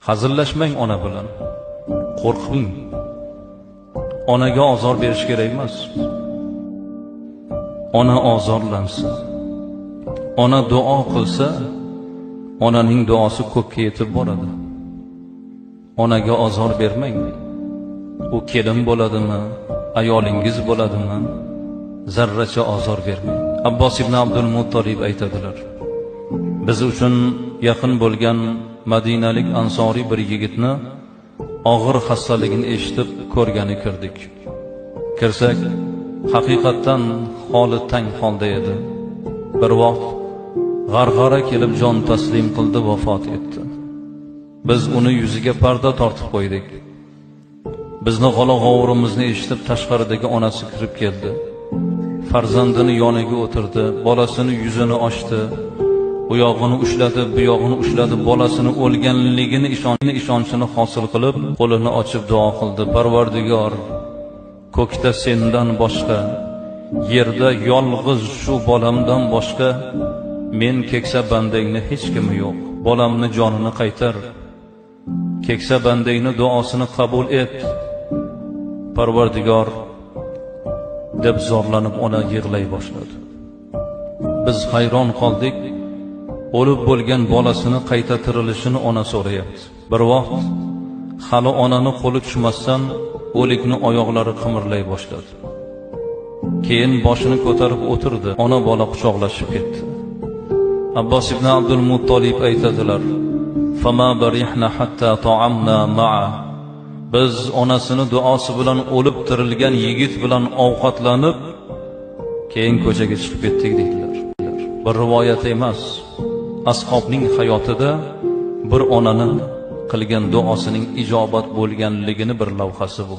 Hazillashmang ona bilan. Qo'rqing. Onaga ozor berish kerak emas. Ona ozorlansin. Ona duo qilsa, onaning duosi ko'kka yetib boradi. Onaga ozor bermang. U kelin bo'ladimi, ayolingiz bo'ladimi, zarracha ozor bermang. Abbos ibn Abdul Muttolib aytadilar: biz uchun yaqin bo'lgan madinalik ansoriy bir yigitni og'ir xastaligini eshitib ko'rgani kirdik. Kirsak, haqiqatan holi tang holda edi. Bir vaqt g'arg'ara kelib jon taslim qildi, vafot etdi. Biz uni yuziga parda tortib qo'ydik. Bizni g'ala-g'ovurimizni eshitib tashqaridagi onasi kirib keldi. Farzandini yoniga o'tirdi, bolasini yuzini ochdi, u yog'ini ushladi, bu yog'ini ushladi, bolasini o'lganligini ishonchini hosil qilib, qo'lini ochib duo qildi: Parvardigor, ko'kda sendan boshqa, yerda yolg'iz shu bolamdan boshqa men keksa bandangni hech kimi yo'q. Bolamni jonini qaytar. Keksa bandangni duosini qabul et. Parvardigor deb zorlanib ona yig'lay boshladi. Biz hayron qoldik. O'lib bo'lgan bolasini qayta tirilishini ona so'rayapti. Bir vaqt hali onani qo'li tushmasdan o'likni oyoqlari qimirlay boshladi. Keyin boshini ko'tarib o'tirdi. Ona bola quchoqlashib ketdi. Abbos ibn Abdul Muttolib aytadilar: "Fama barihna hatta ta'amna ma'a." Biz onasini duosi bilan o'lib tirilgan yigit bilan ovqatlanib, keyin ko'chaga chiqib ketdik dedilar. Bir rivoyat emas, ashobning hayotida bir onani qilgan duosining ijobat bo'lganligini bir lavhasi bu.